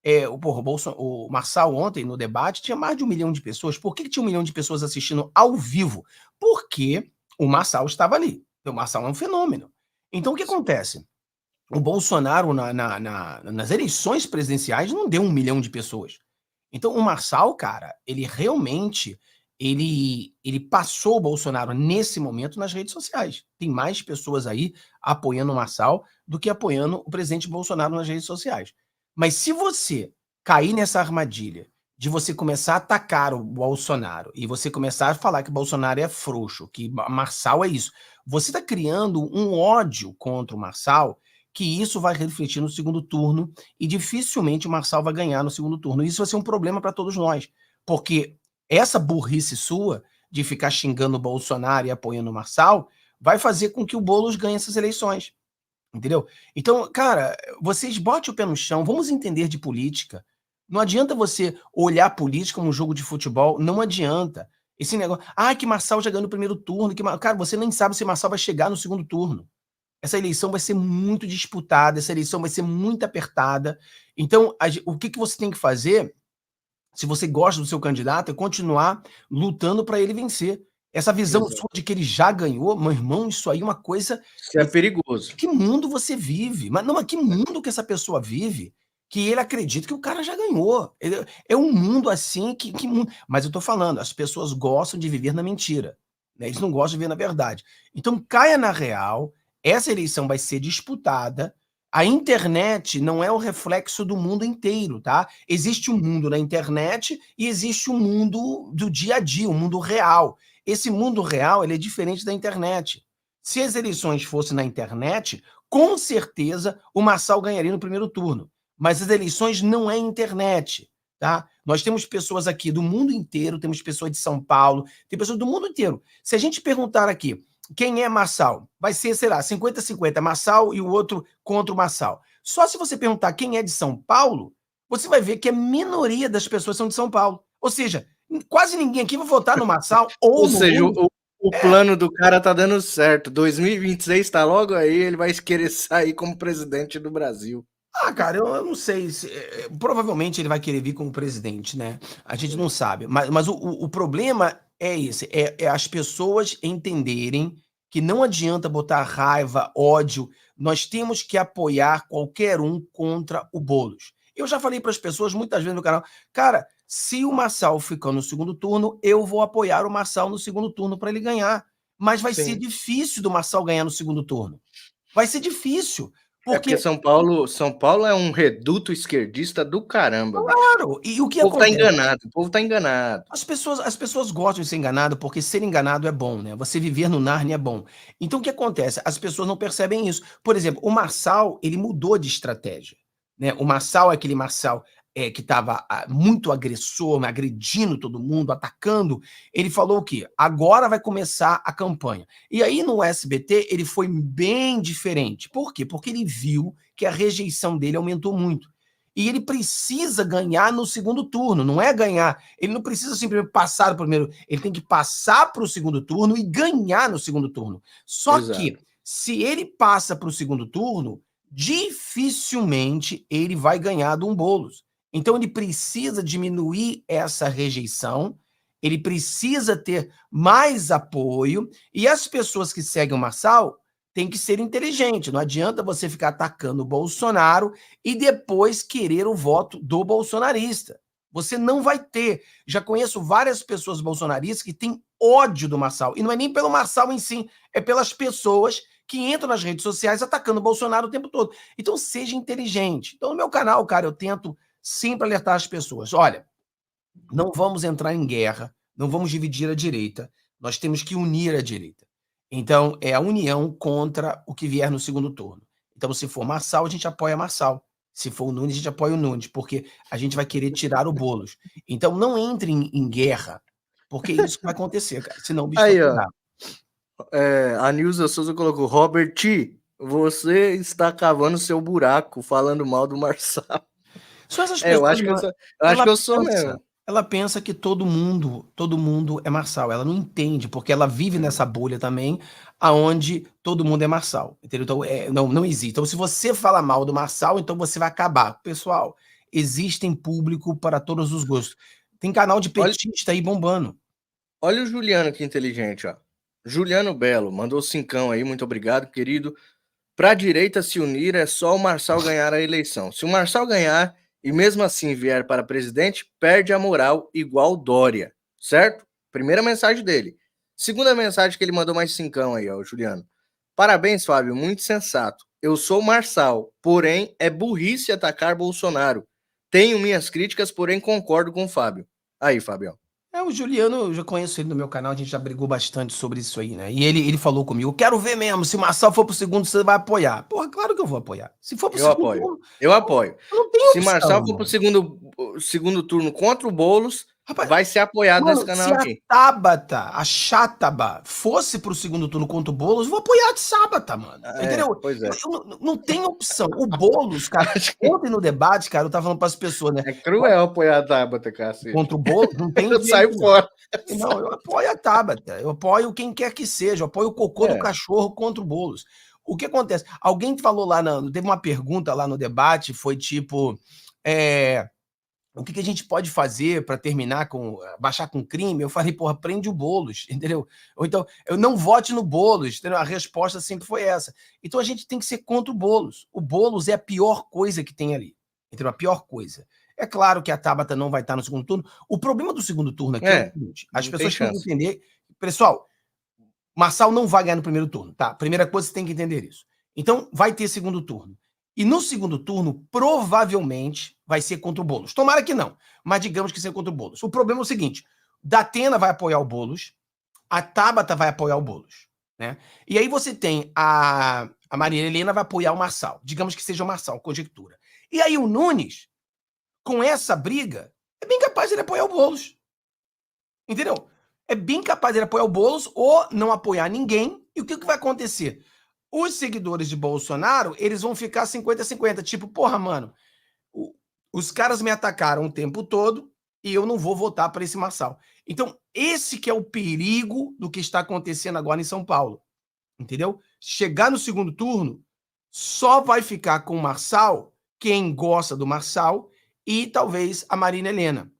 o Marçal ontem, no debate, tinha mais de 1 milhão de pessoas. Por que tinha 1 milhão de pessoas assistindo ao vivo? Porque o Marçal estava ali. O Marçal é um fenômeno. Então, o que acontece? O Bolsonaro, nas eleições presidenciais, não deu 1 milhão de pessoas. Então, o Marçal, cara, ele realmente ele passou o Bolsonaro nesse momento nas redes sociais. Tem mais pessoas aí apoiando o Marçal do que apoiando o presidente Bolsonaro nas redes sociais. Mas se você cair nessa armadilha de você começar a atacar o Bolsonaro e você começar a falar que o Bolsonaro é frouxo, que Marçal é isso, você está criando um ódio contra o Marçal, que isso vai refletir no segundo turno e dificilmente o Marçal vai ganhar no segundo turno. Isso vai ser um problema para todos nós, porque essa burrice sua de ficar xingando o Bolsonaro e apoiando o Marçal vai fazer com que o Boulos ganhe essas eleições. Entendeu? Então, cara, vocês botem o pé no chão, vamos entender de política. Não adianta você olhar a política como um jogo de futebol, não adianta. Esse negócio, que Marçal já ganhou no primeiro turno, cara, você nem sabe se Marçal vai chegar no segundo turno. Essa eleição vai ser muito disputada, essa eleição vai ser muito apertada. Então, o que você tem que fazer, se você gosta do seu candidato, é continuar lutando para ele vencer. Essa visão sua de que ele já ganhou, meu irmão, isso aí é uma coisa. Isso é perigoso. Que mundo você vive? Mas que mundo que essa pessoa vive que ele acredita que o cara já ganhou? É um mundo assim que mundo. Mas eu tô falando, as pessoas gostam de viver na mentira, né? Eles não gostam de viver na verdade. Então caia na real, essa eleição vai ser disputada. A internet não é o reflexo do mundo inteiro, tá? Existe um mundo na internet e existe um mundo do dia a dia, um mundo real. Esse mundo real, ele é diferente da internet. Se as eleições fossem na internet, com certeza o Marçal ganharia no primeiro turno. Mas as eleições não é internet, tá? Nós temos pessoas aqui do mundo inteiro, temos pessoas de São Paulo, tem pessoas do mundo inteiro. Se a gente perguntar aqui quem é Marçal, vai ser, sei lá, 50-50, Marçal e o outro contra o Marçal. Só se você perguntar quem é de São Paulo, você vai ver que a minoria das pessoas são de São Paulo. Ou seja, quase ninguém aqui vai votar no Marçal ou no seja, o plano do cara tá dando certo. 2026 tá logo aí, ele vai querer sair como presidente do Brasil. Cara, eu não sei. Provavelmente ele vai querer vir como presidente, né? A gente não sabe. Mas o problema é esse: é as pessoas entenderem que não adianta botar raiva, ódio. Nós temos que apoiar qualquer um contra o Boulos. Eu já falei para as pessoas muitas vezes no canal, cara, se o Marçal ficar no segundo turno, eu vou apoiar o Marçal no segundo turno para ele ganhar. Mas vai ser difícil do Marçal ganhar no segundo turno. Vai ser difícil. Porque São Paulo é um reduto esquerdista do caramba. Claro! E o que acontece? O povo tá enganado. As pessoas gostam de ser enganado porque ser enganado é bom, né? Você viver no Nárnia é bom. Então o que acontece? As pessoas não percebem isso. Por exemplo, o Marçal, ele mudou de estratégia, né? O Marçal é aquele Marçal que estava muito agressor, agredindo todo mundo, atacando. Ele falou o quê? Agora vai começar a campanha. E aí no SBT ele foi bem diferente. Por quê? Porque ele viu que a rejeição dele aumentou muito. E ele precisa ganhar no segundo turno, não é ganhar. Ele não precisa simplesmente passar o primeiro, ele tem que passar para o segundo turno e ganhar no segundo turno. Só que, se ele passa para o segundo turno, dificilmente ele vai ganhar de um Boulos. Então, ele precisa diminuir essa rejeição, ele precisa ter mais apoio, e as pessoas que seguem o Marçal tem que ser inteligente. Não adianta você ficar atacando o Bolsonaro e depois querer o voto do bolsonarista. Você não vai ter. Já conheço várias pessoas bolsonaristas que têm ódio do Marçal. E não é nem pelo Marçal em si, é pelas pessoas que entram nas redes sociais atacando o Bolsonaro o tempo todo. Então, seja inteligente. Então, no meu canal, cara, eu tento sempre alertar as pessoas. Olha, não vamos entrar em guerra, não vamos dividir a direita. Nós temos que unir a direita. Então, é a união contra o que vier no segundo turno. Então, se for Marçal, a gente apoia Marçal. Se for o Nunes, a gente apoia o Nunes, porque a gente vai querer tirar o Boulos. Então, não entre em guerra, porque isso vai acontecer, cara. Senão o bicho vai pegar. A Nilza Souza colocou, Robert, você está cavando seu buraco falando mal do Marçal. Só essas pessoas, eu acho que eu sou mesmo. Ela pensa que todo mundo é Marçal. Ela não entende, porque ela vive nessa bolha também, aonde todo mundo é Marçal. Entendeu? Então, não existe. Então, se você fala mal do Marçal, então você vai acabar. Pessoal, existem público para todos os gostos. Tem canal de petista aí bombando. Olha o Juliano, que inteligente, ó. Juliano Belo, mandou 5 aí, muito obrigado, querido. Para a direita se unir é só o Marçal ganhar a eleição. Se o Marçal ganhar e mesmo assim vier para presidente, perde a moral igual Dória, certo? Primeira mensagem dele. Segunda mensagem que ele mandou mais 5 aí, ó, Juliano. Parabéns, Fábio, muito sensato. Eu sou Marçal, porém é burrice atacar Bolsonaro. Tenho minhas críticas, porém concordo com o Fábio. Aí, Fábio. O Juliano, eu já conheço ele no meu canal, a gente já brigou bastante sobre isso aí, né? E ele falou comigo, quero ver mesmo, se o Marçal for pro segundo, você vai apoiar. Porra, claro que eu vou apoiar. Se for pro Eu segundo apoio. turno, Eu apoio. não tem Se opção, Marçal for pro mano. segundo turno contra o Boulos, Rapaz, vai ser apoiado nesse mano, se canal a aqui. Tabata, a Chátaba, fosse pro segundo turno contra o Boulos, eu vou apoiar de Sábata, mano. Entendeu? Pois é. Não tem opção. O Boulos, cara, ontem no debate, cara, eu tava falando pras pessoas, né? É cruel apoiar a Tabata, cacete. Contra o Boulos, não tem Eu jeito. saio fora. Não, eu apoio a Tabata, eu apoio quem quer que seja, eu apoio o cocô do cachorro contra o Boulos. O que acontece? Alguém falou lá, teve uma pergunta lá no debate, foi tipo, o que a gente pode fazer para terminar baixar com crime? Eu falei, porra, prende o Boulos, entendeu? Ou então, eu não vote no Boulos, entendeu? A resposta sempre foi essa. Então a gente tem que ser contra o Boulos. O Boulos é a pior coisa que tem ali, entendeu? A pior coisa. É claro que a Tabata não vai estar no segundo turno. O problema do segundo turno aqui é o seguinte: as pessoas têm que entender. Pessoal, Marçal não vai ganhar no primeiro turno, tá? Primeira coisa, você tem que entender isso. Então, vai ter segundo turno. E no segundo turno, provavelmente, vai ser contra o Boulos. Tomara que não, mas digamos que seja contra o Boulos. O problema é o seguinte: Datena vai apoiar o Boulos, a Tabata vai apoiar o Boulos, né? E aí você tem a Maria Helena vai apoiar o Marçal. Digamos que seja o Marçal, conjectura. E aí o Nunes, com essa briga, é bem capaz de ele apoiar o Boulos. Entendeu? É bem capaz de ele apoiar o Boulos ou não apoiar ninguém. E o que vai acontecer? Os seguidores de Bolsonaro, eles vão ficar 50-50. Tipo, porra, mano, os caras me atacaram o tempo todo e eu não vou votar para esse Marçal. Então, esse que é o perigo do que está acontecendo agora em São Paulo. Entendeu? Chegar no segundo turno, só vai ficar com o Marçal quem gosta do Marçal e talvez a Marina Helena.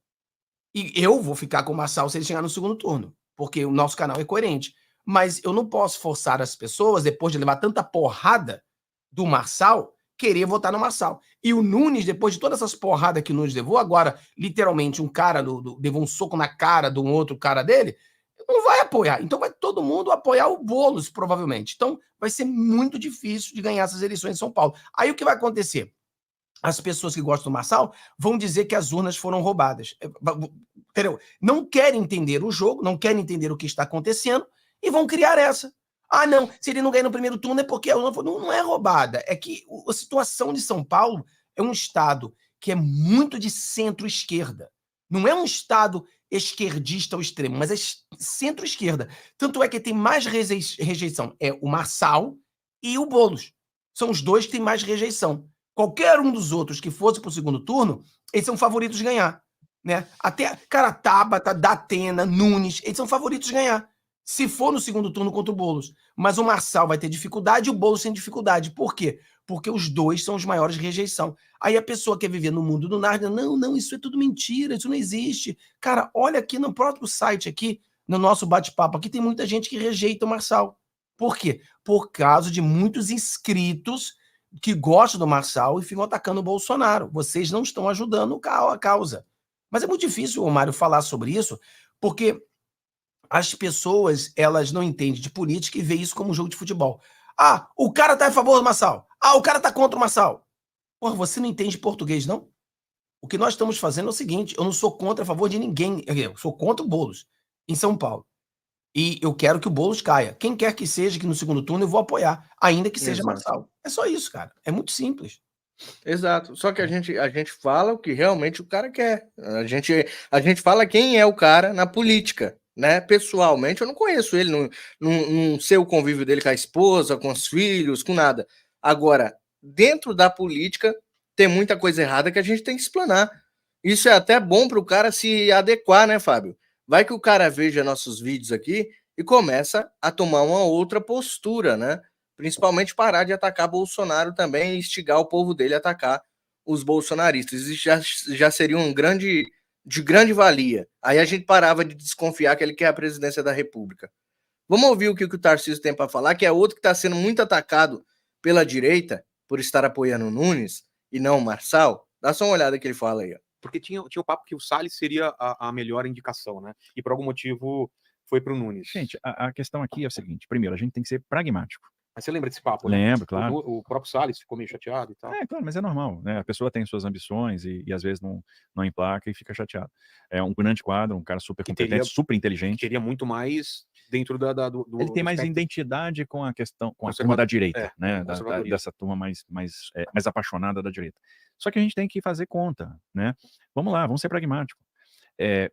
E eu vou ficar com o Marçal se ele chegar no segundo turno, porque o nosso canal é coerente. Mas eu não posso forçar as pessoas, depois de levar tanta porrada do Marçal, querer votar no Marçal. E o Nunes, depois de todas essas porradas que o Nunes levou, agora, literalmente, um cara levou um soco na cara de um outro cara dele, não vai apoiar. Então vai todo mundo apoiar o Boulos, provavelmente. Então vai ser muito difícil de ganhar essas eleições em São Paulo. Aí o que vai acontecer? As pessoas que gostam do Marçal vão dizer que as urnas foram roubadas. Entendeu? Não querem entender o jogo, não querem entender o que está acontecendo e vão criar essa. Ah, não, se ele não ganha no primeiro turno é porque a urna não é roubada. É que a situação de São Paulo é um estado que é muito de centro-esquerda. Não é um estado esquerdista ao extremo, mas é centro-esquerda. Tanto é que tem mais rejeição. É o Marçal e o Boulos. São os dois que têm mais rejeição. Qualquer um dos outros que fosse para o segundo turno, eles são favoritos de ganhar. Né? Até, cara, Tabata, Datena, Nunes, eles são favoritos de ganhar. Se for no segundo turno contra o Boulos. Mas o Marçal vai ter dificuldade e o Boulos tem dificuldade. Por quê? Porque os dois são os maiores de rejeição. Aí a pessoa quer viver no mundo do Nárnia, não, isso é tudo mentira, isso não existe. Cara, olha aqui no próprio site aqui, no nosso bate-papo aqui, tem muita gente que rejeita o Marçal. Por quê? Por causa de muitos inscritos que gostam do Marçal e ficam atacando o Bolsonaro. Vocês não estão ajudando a causa. Mas é muito difícil, Mário, falar sobre isso, porque as pessoas, elas não entendem de política e veem isso como um jogo de futebol. Ah, o cara tá a favor do Marçal. Ah, o cara tá contra o Marçal. Porra, você não entende português, não? O que nós estamos fazendo é o seguinte, eu não sou contra a favor de ninguém, eu sou contra o Boulos, em São Paulo. E eu quero que o Boulos caia. Quem quer que seja que no segundo turno eu vou apoiar, ainda que seja Marçal. É só isso, cara. É muito simples. Exato. Só que a gente fala o que realmente o cara quer. A gente fala quem é o cara na política, né? Pessoalmente, eu não conheço ele, não sei o convívio dele com a esposa, com os filhos, com nada. Agora, dentro da política, tem muita coisa errada que a gente tem que explanar. Isso é até bom para o cara se adequar, né, Fábio? Vai que o cara veja nossos vídeos aqui e começa a tomar uma outra postura, né? Principalmente parar de atacar Bolsonaro também e instigar o povo dele a atacar os bolsonaristas. Isso já seria de grande valia. Aí a gente parava de desconfiar que ele quer a presidência da República. Vamos ouvir o que o Tarcísio tem para falar, que é outro que está sendo muito atacado pela direita por estar apoiando o Nunes e não o Marçal. Dá só uma olhada que ele fala aí. Ó. Porque tinha o papo que o Salles seria a melhor indicação, né? E por algum motivo foi para o Nunes. Gente, a questão aqui é o seguinte: primeiro, a gente tem que ser pragmático. Mas você lembra desse papo, né? Lembro, claro. O próprio Salles ficou meio chateado e tal. É, claro, mas é normal, né? A pessoa tem suas ambições e às vezes não emplaca e fica chateado. É um grande quadro, um cara super competente, super inteligente. Teria muito mais dentro do ele tem mais identidade com a questão, com a turma da direita, né? Dessa turma mais apaixonada da direita. Só que a gente tem que fazer conta, né? Vamos lá, vamos ser pragmáticos.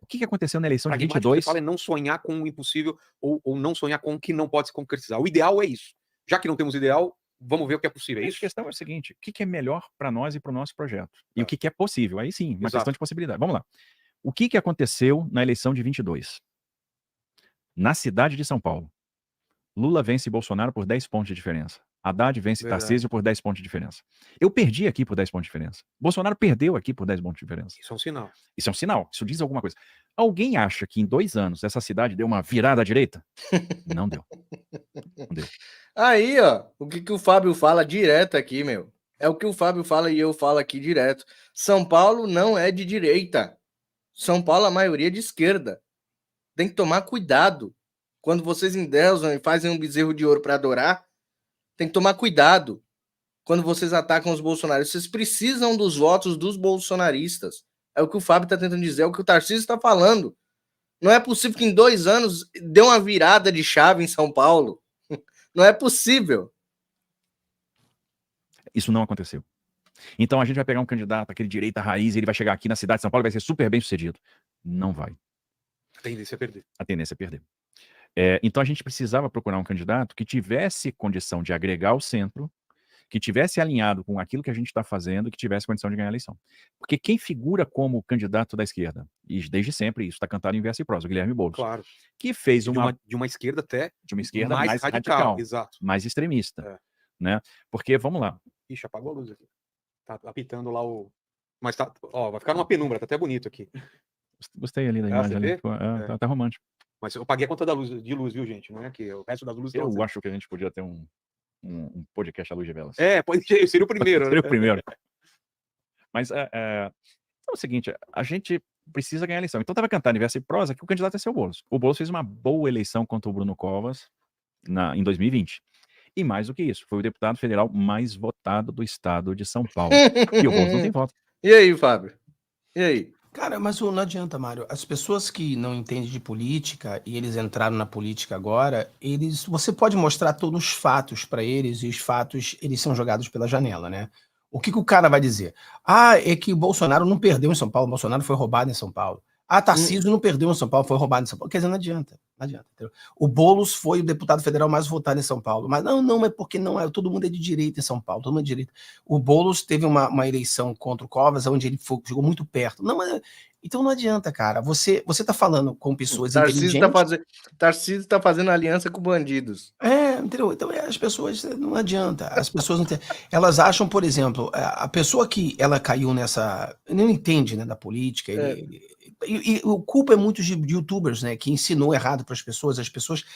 O que aconteceu na eleição de 22? Você fala é não sonhar com o impossível ou não sonhar com o que não pode se concretizar. O ideal é isso. Já que não temos ideal, vamos ver o que é possível. A questão é o seguinte: o que é melhor para nós e para o nosso projeto? E o que é possível? Aí sim, uma questão de possibilidade. Vamos lá. O que aconteceu na eleição de 22? Na cidade de São Paulo, Lula vence Bolsonaro por 10 pontos de diferença. Haddad vence Tarcísio por 10 pontos de diferença. Eu perdi aqui por 10 pontos de diferença. Bolsonaro perdeu aqui por 10 pontos de diferença. Isso é um sinal. Isso é um sinal. Isso diz alguma coisa. Alguém acha que em 2 anos essa cidade deu uma virada à direita? Não deu. Não deu. Aí, ó, o que o Fábio fala direto aqui, meu. É o que o Fábio fala e eu falo aqui direto. São Paulo não é de direita. São Paulo, a maioria é de esquerda. Tem que tomar cuidado. Quando vocês endeusam e fazem um bezerro de ouro para adorar, tem que tomar cuidado. Quando vocês atacam os bolsonaristas, vocês precisam dos votos dos bolsonaristas. É o que o Fábio está tentando dizer, é o que o Tarcísio está falando. Não é possível que em 2 anos dê uma virada de chave em São Paulo. Não é possível. Isso não aconteceu. Então a gente vai pegar um candidato, aquele direita raiz, e ele vai chegar aqui na cidade de São Paulo e vai ser super bem sucedido. Não vai. A tendência é perder. A tendência é perder. Então a gente precisava procurar um candidato que tivesse condição de agregar o centro, que tivesse alinhado com aquilo que a gente está fazendo, que tivesse condição de ganhar a eleição. Porque quem figura como candidato da esquerda, e desde sempre isso está cantado em verso e prosa, o Guilherme Boulos. Claro. Que fez de uma esquerda até... De uma esquerda mais radical. Exato. Mais extremista. Né? Porque, vamos lá. Ixi, apagou a luz aqui. Tá apitando lá o... Mas tá... Ó, vai ficar numa penumbra, tá até bonito aqui. Gostei ali da imagem. Ali. Tá romântico. Mas eu paguei a conta de luz, viu, gente? Não é que o resto das luzes... Eu acho que a gente podia ter um podcast à luz de velas. Seria o primeiro. Seria o primeiro. Mas é o seguinte, a gente precisa ganhar a eleição. Então estava cantando em verso e prosa que o candidato é seu Boulos. O Boulos fez uma boa eleição contra o Bruno Covas em 2020. E mais do que isso, foi o deputado federal mais votado do estado de São Paulo. E o Boulos não tem voto. E aí, Fábio? E aí? Cara, mas não adianta, Mário. As pessoas que não entendem de política e eles entraram na política agora, você pode mostrar todos os fatos para eles e os fatos, eles são jogados pela janela, né? O que o cara vai dizer? É que o Bolsonaro não perdeu em São Paulo, o Bolsonaro foi roubado em São Paulo. Tarcísio não perdeu em São Paulo, foi roubado em São Paulo. Quer dizer, não adianta. Entendeu? O Boulos foi o deputado federal mais votado em São Paulo. Mas não é porque não é. Todo mundo é de direita em São Paulo, todo mundo é de direita. O Boulos teve uma eleição contra o Covas, onde ele chegou muito perto. Então não adianta, cara. Você tá falando com pessoas inteligentes. Tarcísio tá fazendo aliança com bandidos. Entendeu? Então as pessoas, não adianta. As pessoas não tem, elas acham, por exemplo, a pessoa que ela caiu nessa... Não entende, né, da política. E o culpa é muito de youtubers, né, que ensinou errado para as pessoas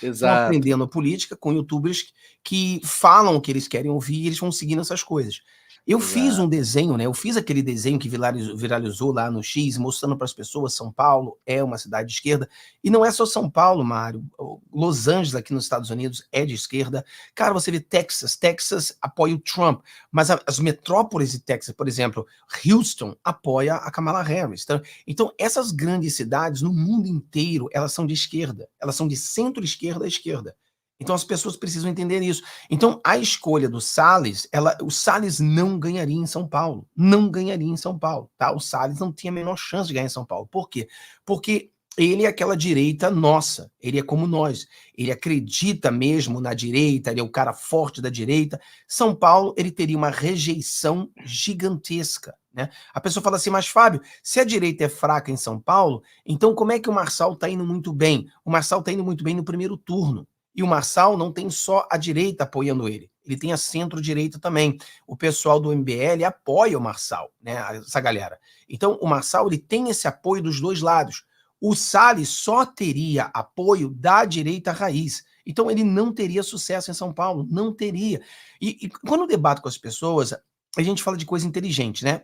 estão aprendendo a política com youtubers que falam o que eles querem ouvir e eles vão seguindo essas coisas. Eu fiz um desenho, né? Eu fiz aquele desenho que viralizou lá no X, mostrando para as pessoas São Paulo é uma cidade de esquerda. E não é só São Paulo, Mário. Los Angeles, aqui nos Estados Unidos, é de esquerda. Cara, você vê Texas. Texas apoia o Trump. Mas as metrópoles de Texas, por exemplo, Houston apoia a Kamala Harris. Então, essas grandes cidades, no mundo inteiro, elas são de esquerda. Elas são de centro-esquerda à esquerda. Então as pessoas precisam entender isso. Então a escolha do Salles, o Salles não ganharia em São Paulo. Não ganharia em São Paulo, tá? O Salles não tinha a menor chance de ganhar em São Paulo. Por quê? Porque ele é aquela direita nossa. Ele é como nós. Ele acredita mesmo na direita, ele é o cara forte da direita. São Paulo, ele teria uma rejeição gigantesca, né? A pessoa fala assim, mas Fábio, se a direita é fraca em São Paulo, então como é que o Marçal está indo muito bem? O Marçal está indo muito bem no primeiro turno. E o Marçal não tem só a direita apoiando ele. ele tem a centro-direita também. O pessoal do MBL apoia o Marçal, né, essa galera. Então, o Marçal ele tem esse apoio dos dois lados. O Salles só teria apoio da direita raiz. Então, ele não teria sucesso em São Paulo, não teria. E quando eu debato com as pessoas, a gente fala de coisa inteligente, né?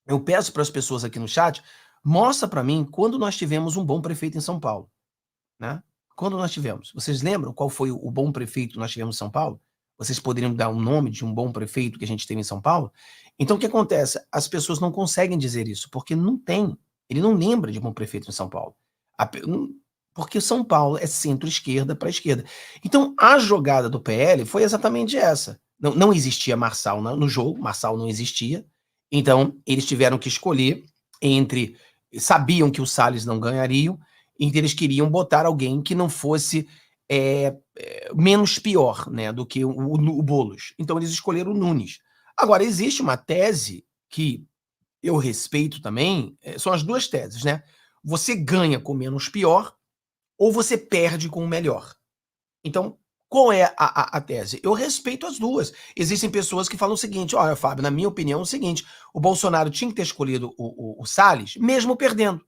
Eu peço para as pessoas aqui no chat, mostra para mim quando nós tivemos um bom prefeito em São Paulo, né? Quando nós tivemos. Vocês lembram qual foi o bom prefeito que nós tivemos em São Paulo? Vocês poderiam dar um nome de um bom prefeito que a gente teve em São Paulo? Então, o que acontece? As pessoas não conseguem dizer isso, porque não tem. Ele não lembra de bom prefeito em São Paulo. Porque São Paulo é centro-esquerda para a esquerda. Então, a jogada do PL foi exatamente essa. Não existia Marçal no jogo, Marçal não existia. Então, eles tiveram que escolher entre... Sabiam que o Salles não ganhariam, então eles queriam botar alguém que não fosse menos pior, né, do que o Boulos. Então, eles escolheram o Nunes. Agora, existe uma tese que eu respeito também, são as duas teses, né? Você ganha com menos pior ou você perde com o melhor. Então, qual é a tese? Eu respeito as duas. Existem pessoas que falam o seguinte, olha, Fábio, na minha opinião é o seguinte, o Bolsonaro tinha que ter escolhido o Salles, mesmo perdendo.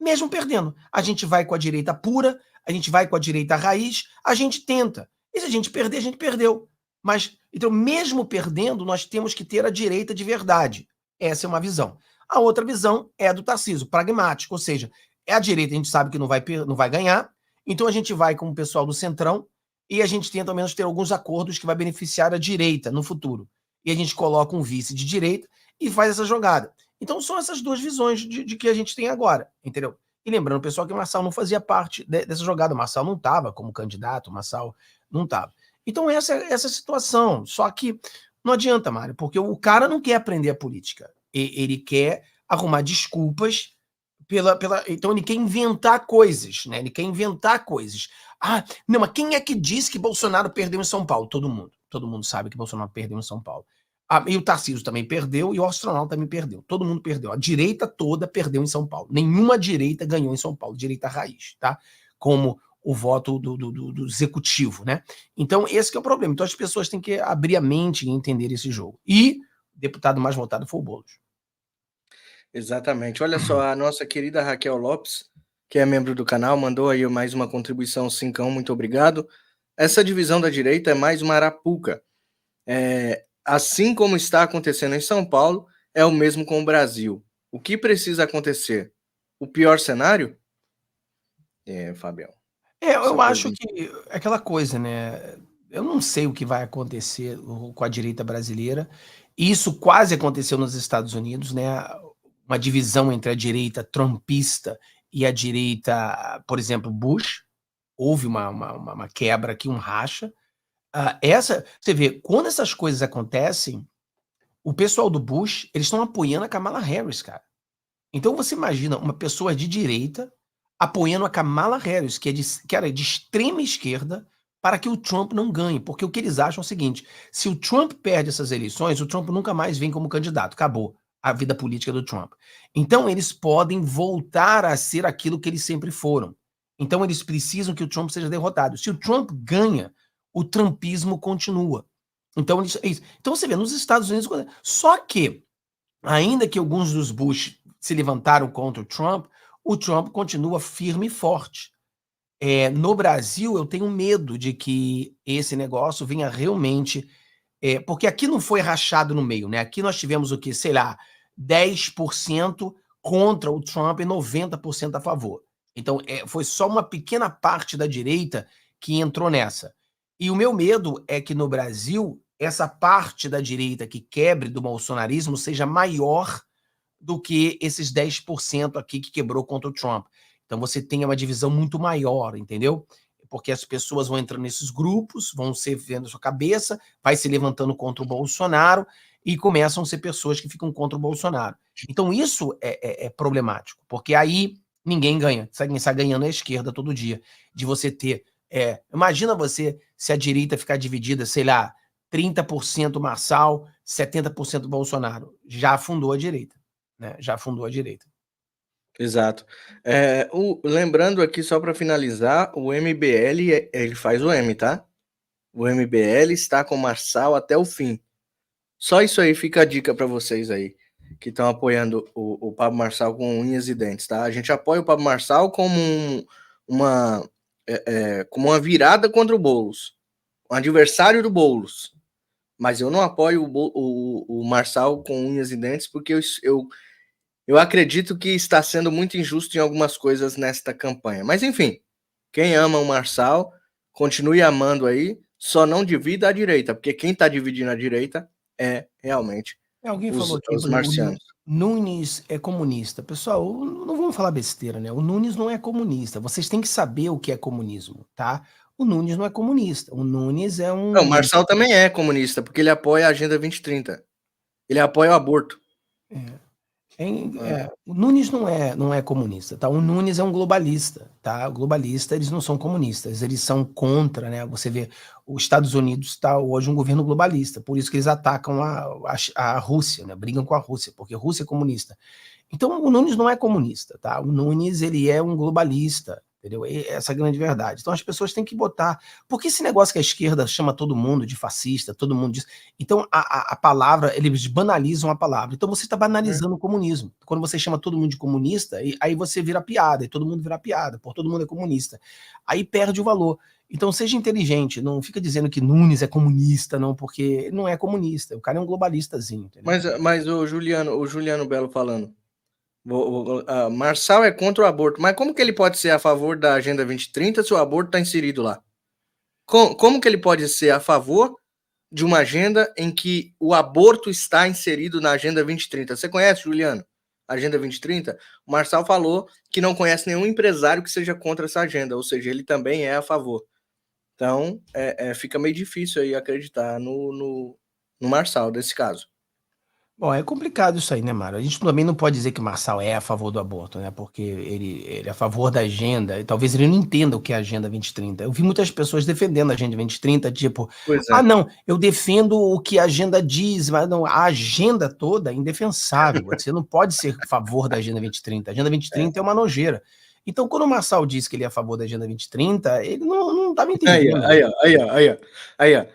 Mesmo perdendo. A gente vai com a direita pura, a gente vai com a direita raiz, a gente tenta. E se a gente perder, a gente perdeu. Mas, então, mesmo perdendo, nós temos que ter a direita de verdade. Essa é uma visão. A outra visão é a do Tarcísio, pragmático, ou seja, é a direita, a gente sabe que não vai ganhar, então a gente vai com o pessoal do Centrão e a gente tenta, ao menos, ter alguns acordos que vai beneficiar a direita no futuro. E a gente coloca um vice de direita e faz essa jogada. Então são essas duas visões de que a gente tem agora, entendeu? E lembrando, pessoal, que o Marçal não fazia parte dessa jogada, o Marçal não estava como candidato, o Marçal não estava. Então essa é a situação, só que não adianta, Mário, porque o cara não quer aprender a política, ele quer arrumar desculpas então ele quer inventar coisas, né? Ele quer inventar coisas. Ah, não, mas quem é que disse que Bolsonaro perdeu em São Paulo? Todo mundo sabe que Bolsonaro perdeu em São Paulo. E o Tarcísio também perdeu e o astronauta também perdeu. Todo mundo perdeu. A direita toda perdeu em São Paulo. Nenhuma direita ganhou em São Paulo. Direita raiz, tá? Como o voto do executivo, né? Então, esse que é o problema. Então, as pessoas têm que abrir a mente e entender esse jogo. E o deputado mais votado foi o Boulos. Exatamente. Olha só, a nossa querida Raquel Lopes, que é membro do canal, mandou aí mais uma contribuição, cincão, muito obrigado. Essa divisão da direita é mais uma arapuca. Assim como está acontecendo em São Paulo, é o mesmo com o Brasil. O que precisa acontecer? O pior cenário? Fabião. Eu acho que é aquela coisa, né? Eu não sei o que vai acontecer com a direita brasileira. Isso quase aconteceu nos Estados Unidos, né? Uma divisão entre a direita trumpista e a direita, por exemplo, Bush. Houve uma quebra aqui, um racha. Você vê, quando essas coisas acontecem, o pessoal do Bush, eles estão apoiando a Kamala Harris, cara. Então você imagina uma pessoa de direita apoiando a Kamala Harris, que era de extrema esquerda, para que o Trump não ganhe. Porque o que eles acham é o seguinte, se o Trump perde essas eleições, o Trump nunca mais vem como candidato. Acabou a vida política do Trump. Então eles podem voltar a ser aquilo que eles sempre foram. Então eles precisam que o Trump seja derrotado. Se o Trump ganha, o trumpismo continua. Então você vê, nos Estados Unidos... Só que, ainda que alguns dos Bush se levantaram contra o Trump continua firme e forte. No Brasil, eu tenho medo de que esse negócio venha realmente... porque aqui não foi rachado no meio, né? Aqui nós tivemos o quê? Sei lá, 10% contra o Trump e 90% a favor. Então, foi só uma pequena parte da direita que entrou nessa. E o meu medo é que no Brasil, essa parte da direita que quebre do bolsonarismo seja maior do que esses 10% aqui que quebrou contra o Trump. Então você tem uma divisão muito maior, entendeu? Porque as pessoas vão entrando nesses grupos, vão se vendo a sua cabeça, vai se levantando contra o Bolsonaro e começam a ser pessoas que ficam contra o Bolsonaro. Então isso é problemático, porque aí ninguém ganha. Quem sai ganhando é a esquerda todo dia. De você ter... imagina você se a direita ficar dividida, sei lá, 30% Marçal, 70% Bolsonaro. Já afundou a direita. Né? Já afundou a direita. Exato. Lembrando aqui, só para finalizar, o MBL, ele faz o M, tá? O MBL está com o Marçal até o fim. Só isso aí fica a dica para vocês aí, que estão apoiando o Pablo Marçal com unhas e dentes, tá? A gente apoia o Pablo Marçal como como uma virada contra o Boulos, um adversário do Boulos. Mas eu não apoio o Marçal com unhas e dentes, porque eu acredito que está sendo muito injusto em algumas coisas nesta campanha. Mas enfim, quem ama o Marçal, continue amando aí, só não divida a direita, porque quem está dividindo a direita é realmente Alguém falou aqui, os por exemplo, marcianos. Nunes é comunista. Pessoal, não vamos falar besteira, né? O Nunes não é comunista. Vocês têm que saber o que é comunismo, tá? O Nunes não é comunista. O Nunes é Não, o Marçal também é comunista, porque ele apoia a Agenda 2030. Ele apoia o aborto. O Nunes não é comunista, tá? O Nunes é um globalista, tá? O globalista, eles não são comunistas, eles são contra, né? Você vê, os Estados Unidos está hoje um governo globalista, por isso que eles atacam a Rússia, né? Brigam com a Rússia, porque a Rússia é comunista. Então, o Nunes não é comunista, tá? O Nunes, ele é um globalista, entendeu? Essa é a grande verdade. Então, as pessoas têm que botar... Porque esse negócio que a esquerda chama todo mundo de fascista, todo mundo diz... Então, a palavra, eles banalizam a palavra. Então, você está banalizando o comunismo. Quando você chama todo mundo de comunista, aí você vira piada, e todo mundo vira piada, por todo mundo é comunista. Aí perde o valor. Então, seja inteligente, não fica dizendo que Nunes é comunista, não, porque não é comunista. O cara é um globalistazinho, entendeu? Mas o Juliano Belo falando, Marçal é contra o aborto, mas como que ele pode ser a favor da Agenda 2030 se o aborto está inserido lá? Como que ele pode ser a favor de uma agenda em que o aborto está inserido na Agenda 2030? Você conhece, Juliano, a Agenda 2030? O Marçal falou que não conhece nenhum empresário que seja contra essa agenda, ou seja, ele também é a favor. Então, fica meio difícil aí acreditar no Marçal, nesse caso. Bom, é complicado isso aí, né, Mário? A gente também não pode dizer que o Marçal é a favor do aborto, né? Porque ele é a favor da agenda, e talvez ele não entenda o que é a Agenda 2030. Eu vi muitas pessoas defendendo a Agenda 2030, tipo, não, eu defendo o que a agenda diz, mas não, a agenda toda é indefensável. Você não pode ser a favor da Agenda 2030. A Agenda 2030 é uma nojeira. Então, quando o Marçal disse que ele é a favor da Agenda 2030, ele não estava entendendo. Aí, ó.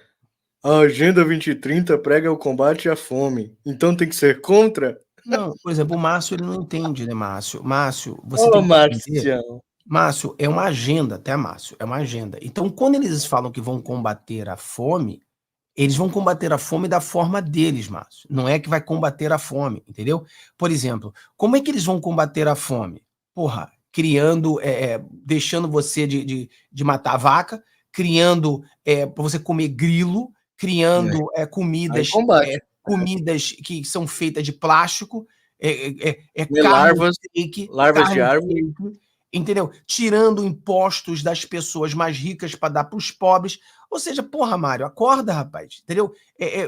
A Agenda 2030 prega o combate à fome. Então tem que ser contra? Não, por exemplo, o Márcio, ele não entende, né, Márcio? Márcio, você Ô, tem que entender. Marcião. Márcio, é uma agenda, até Márcio, é uma agenda. Então, quando eles falam que vão combater a fome, eles vão combater a fome da forma deles, Márcio. Não é que vai combater a fome, entendeu? Por exemplo, como é que eles vão combater a fome? Porra, criando, deixando você de matar vaca, criando para você comer grilo, criando comidas, comidas que são feitas de plástico, larvas carne de árvore. fake, entendeu? Tirando impostos das pessoas mais ricas para dar para os pobres. Ou seja, porra, Mário, acorda, rapaz, entendeu?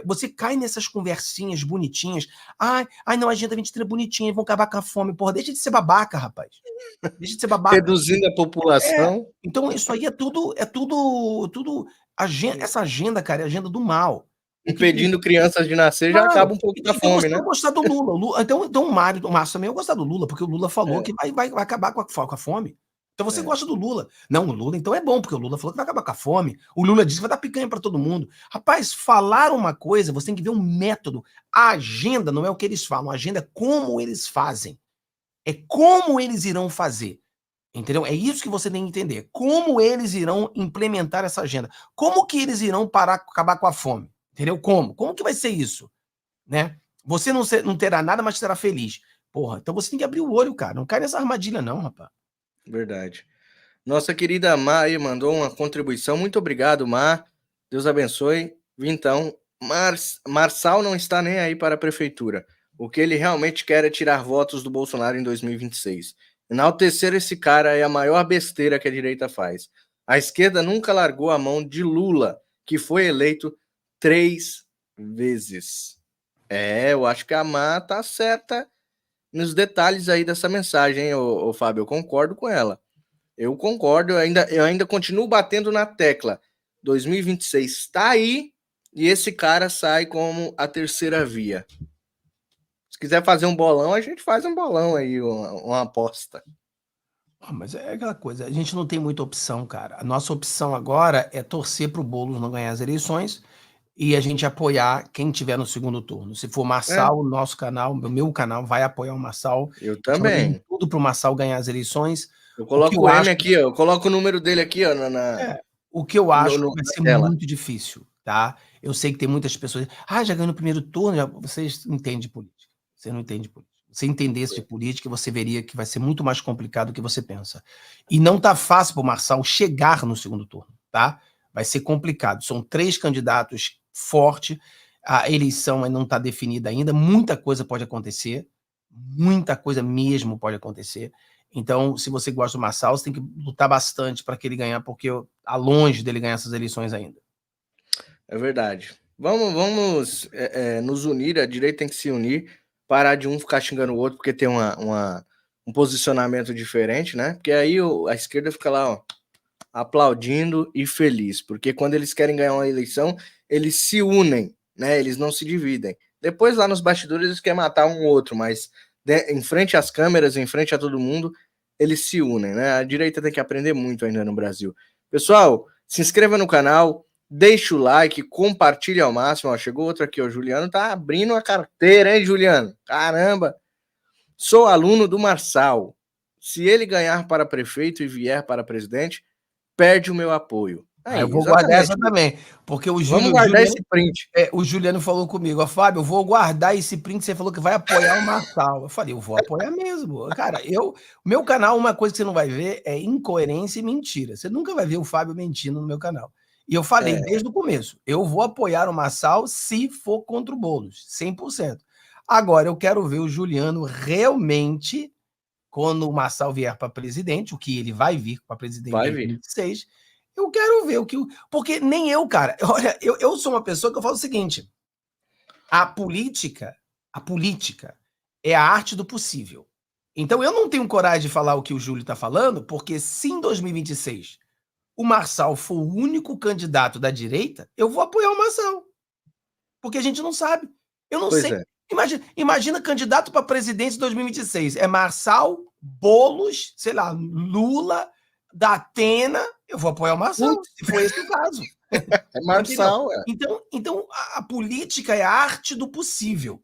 Você cai nessas conversinhas bonitinhas. Ai, não, a Agenda 2030 é bonitinha, vão acabar com a fome. Porra, deixa de ser babaca, rapaz. Deixa de ser babaca. Reduzindo a população. Então, isso aí é tudo essa agenda, cara, é a agenda do mal. Impedindo crianças de nascer, já acaba um pouco da fome, né? Eu gostar do Lula. Então o Márcio também eu gostar do Lula, porque o Lula falou que vai acabar com a fome. Então você gosta do Lula. Não, o Lula então é bom, porque o Lula falou que vai acabar com a fome. O Lula disse que vai dar picanha para todo mundo. Rapaz, falar uma coisa, você tem que ver um método. A agenda não é o que eles falam, a agenda é como eles fazem. É como eles irão fazer. Entendeu? É isso que você tem que entender. Como eles irão implementar essa agenda. Como que eles irão acabar com a fome? Entendeu? Como que vai ser isso? Né? Você não terá nada, mas será feliz. Porra, então você tem que abrir o olho, cara. Não cai nessa armadilha não, rapaz. Verdade. Nossa querida Mar aí mandou uma contribuição. Muito obrigado, Mar. Deus abençoe. Então, Marçal não está nem aí para a prefeitura. O que ele realmente quer é tirar votos do Bolsonaro em 2026. Enaltecer esse cara é a maior besteira que a direita faz. A esquerda nunca largou a mão de Lula, que foi eleito 3 vezes. Eu acho que a Mar tá certa nos detalhes aí dessa mensagem, ô Fábio. Eu concordo com ela. Eu concordo, eu ainda continuo batendo na tecla. 2026 está aí e esse cara sai como a terceira via. Se quiser fazer um bolão, a gente faz um bolão aí, uma aposta. Mas é aquela coisa, a gente não tem muita opção, cara. A nossa opção agora é torcer para o Boulos não ganhar as eleições e a gente apoiar quem tiver no segundo turno. Se for É, Marçal, o nosso canal, o meu canal vai apoiar o Marçal. eu A gente vai fazer de também. tudo para o Marçal ganhar as eleições. Eu O que coloco eu o M acho aqui, ó. Eu coloco o número dele aqui, ó, é, o que eu acho que vai na ser tela. muito difícil, tá? Eu sei que tem muitas pessoas, já ganhou no primeiro turno, vocês não entendem de política. Você não entende de política. Se entendesse de política, você veria que vai ser muito mais complicado do que você pensa. E não tá fácil para o Marçal chegar no segundo turno, tá? Vai ser complicado. São 3 candidatos fortes, a eleição não está definida ainda, muita coisa pode acontecer, muita coisa mesmo pode acontecer. Então, se você gosta do Marçal, você tem que lutar bastante para que ele ganhar, porque está longe dele ganhar essas eleições ainda. É verdade. Vamos nos unir, a direita tem que se unir, parar de um ficar xingando o outro porque tem um posicionamento diferente, né? Porque aí a esquerda fica lá, ó, aplaudindo e feliz, porque quando eles querem ganhar uma eleição, eles se unem, né? Eles não se dividem. Depois lá nos bastidores eles querem matar um outro, mas em frente às câmeras, em frente a todo mundo, eles se unem, né? A direita tem que aprender muito ainda no Brasil. Pessoal, se inscreva no canal, deixa o like, compartilha ao máximo. Ó, chegou outro aqui, o Juliano tá abrindo a carteira, hein, Juliano? Caramba! Sou aluno do Marçal. Se ele ganhar para prefeito e vier para presidente, perde o meu apoio. Eu Aí, vou guardar essa exatamente. também, porque o Vamos guardar esse print. O Juliano falou comigo, ó, Fábio, eu vou guardar esse print, você falou que vai apoiar o Marçal. Eu falei, eu vou apoiar mesmo. Cara, meu canal, uma coisa que você não vai ver é incoerência e mentira. Você nunca vai ver o Fábio mentindo no meu canal. E eu falei desde o começo, eu vou apoiar o Marçal se for contra o Boulos, 100%. Agora, eu quero ver o Juliano realmente, quando o Marçal vier para presidente, o que ele vai vir para presidente em Vai vir. 2026, eu quero ver o que... Porque nem eu, cara, olha, eu sou uma pessoa que eu falo o seguinte, a política é a arte do possível. Então eu não tenho coragem de falar o que o Júlio está falando, porque se em 2026 o Marçal for o único candidato da direita, eu vou apoiar o Marçal. Porque a gente não sabe. Eu não Pois sei. é. Imagina candidato para presidente em 2026. É Marçal, Boulos, sei lá, Lula, Datena. Eu vou apoiar o Marçal, se for esse o caso. É Marçal, é. Então a política é a arte do possível.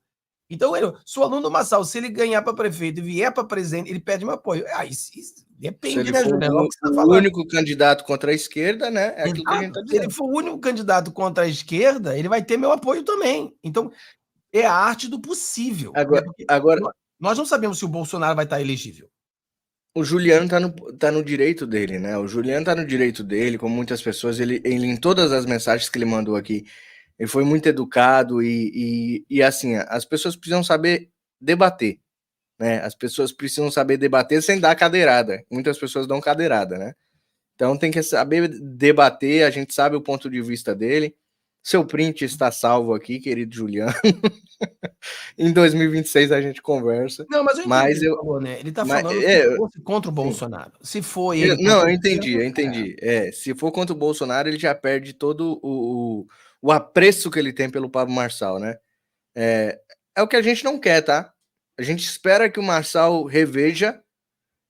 Então, se o aluno do Marçal, se ele ganhar para prefeito e vier para presidente, ele pede meu apoio. Isso depende, Se ele né, for Juliano? É o que você tá o falando. único candidato contra a esquerda, né? É aquilo que a gente está Se ele dizendo. for o único candidato contra a esquerda, ele vai ter meu apoio também. Então, é a arte do possível. Né? Agora, Nós não sabemos se o Bolsonaro vai estar elegível. o Juliano tá no direito dele, né? O Juliano tá no direito dele, como muitas pessoas, ele em todas as mensagens que ele mandou aqui, ele foi muito educado e assim, as pessoas precisam saber debater, né? As pessoas precisam saber debater sem dar cadeirada. Muitas pessoas dão cadeirada, né? Então tem que saber debater, a gente sabe o ponto de vista dele. Seu print está salvo aqui, querido Juliano. Em 2026 a gente conversa. Não, mas eu entendi o que Mas ele falou, né? Ele está mas, falando se fosse contra o sim. Bolsonaro. Se for ele Não, contra eu o entendi, eu entendi. Se for contra o Bolsonaro, ele já perde todo o apreço que ele tem pelo Pablo Marçal, né? É o que a gente não quer, tá? A gente espera que o Marçal reveja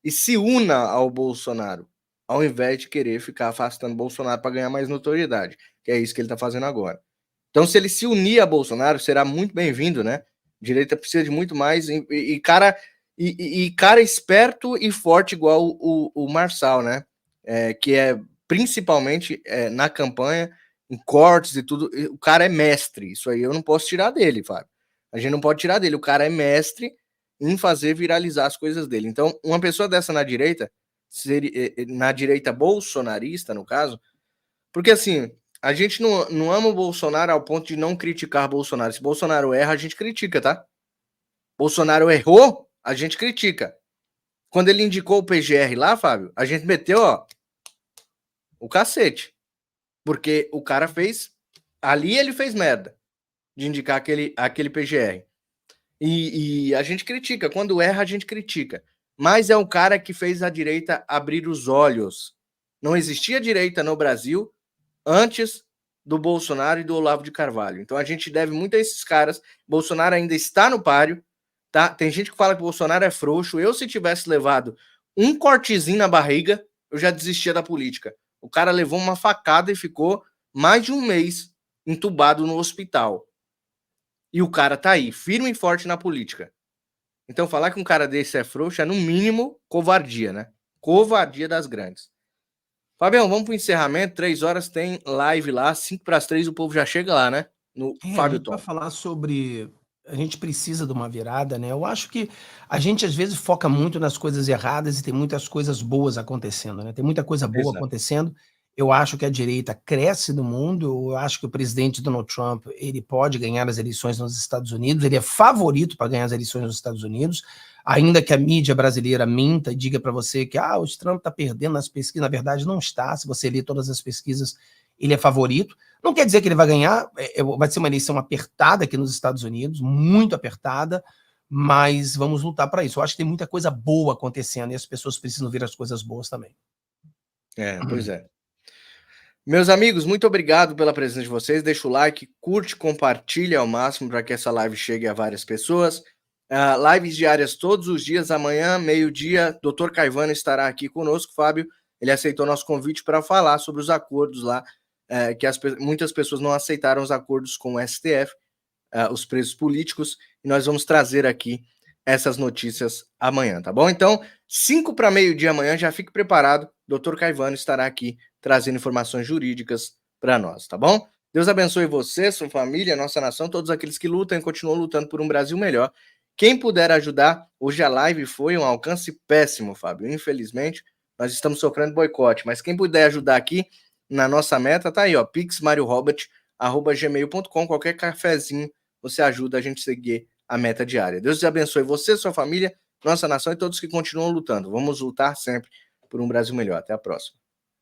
e se una ao Bolsonaro, ao invés de querer ficar afastando o Bolsonaro para ganhar mais notoriedade, que é isso que ele está fazendo agora. Então, se ele se unir a Bolsonaro, será muito bem-vindo, né? Direita precisa de muito mais cara esperto e forte igual o Marçal, né? Que é principalmente na campanha, em cortes e tudo. O cara é mestre. Isso aí eu não posso tirar dele, Fábio. A gente não pode tirar dele. O cara é mestre em fazer viralizar as coisas dele. Então, uma pessoa dessa na direita, na direita bolsonarista, no caso, porque assim, a gente não ama o Bolsonaro ao ponto de não criticar Bolsonaro. Se Bolsonaro erra, a gente critica, tá? Bolsonaro errou, a gente critica. Quando ele indicou o PGR lá, Fábio, a gente meteu, ó, o cacete. Porque o cara fez... Ali ele fez merda de indicar aquele PGR. E a gente critica. Quando erra, a gente critica. Mas é um cara que fez a direita abrir os olhos. Não existia direita no Brasil antes do Bolsonaro e do Olavo de Carvalho. Então a gente deve muito a esses caras. Bolsonaro ainda está no páreo, tá? Tem gente que fala que o Bolsonaro é frouxo. Eu, se tivesse levado um cortezinho na barriga, eu já desistia da política. O cara levou uma facada e ficou mais de um mês entubado no hospital. E o cara tá aí, firme e forte na política. Então, falar que um cara desse é frouxo é, no mínimo, covardia, né? Covardia das grandes. Fabião, vamos pro encerramento. 3 horas tem live lá. 5 para as 3 o povo já chega lá, né? No Fábio Tom. Para falar sobre... A gente precisa de uma virada, né? Eu acho que a gente, às vezes, foca muito nas coisas erradas e tem muitas coisas boas acontecendo, né? Tem muita coisa boa Exato. acontecendo. Eu acho que a direita cresce no mundo. Eu acho que o presidente Donald Trump, ele pode ganhar as eleições nos Estados Unidos. Ele é favorito para ganhar as eleições nos Estados Unidos. Ainda que a mídia brasileira minta e diga para você que o Trump está perdendo nas pesquisas. Na verdade, não está. Se você ler todas as pesquisas, ele é favorito. Não quer dizer que ele vai ganhar, vai ser uma eleição apertada aqui nos Estados Unidos, muito apertada, mas vamos lutar para isso. Eu acho que tem muita coisa boa acontecendo e as pessoas precisam ver as coisas boas também. Pois é. Meus amigos, muito obrigado pela presença de vocês. Deixa o like, curte, compartilha ao máximo para que essa live chegue a várias pessoas. Lives diárias todos os dias, amanhã, meio-dia, Dr. Caivano estará aqui conosco. Fábio, ele aceitou nosso convite para falar sobre os acordos lá, que muitas pessoas não aceitaram os acordos com o STF, os presos políticos, e nós vamos trazer aqui essas notícias amanhã, tá bom? Então, 5 para meio-dia amanhã, já fique preparado, Dr. Caivano estará aqui trazendo informações jurídicas para nós, tá bom? Deus abençoe você, sua família, nossa nação, todos aqueles que lutam e continuam lutando por um Brasil melhor. Quem puder ajudar, hoje a live foi um alcance péssimo, Fábio, infelizmente, nós estamos sofrendo boicote, mas quem puder ajudar aqui na nossa meta, tá aí, ó, pixmariorobert@gmail.com, qualquer cafezinho você ajuda a gente a seguir a meta diária. Deus te abençoe você, sua família, nossa nação e todos que continuam lutando. Vamos lutar sempre por um Brasil melhor. Até a próxima.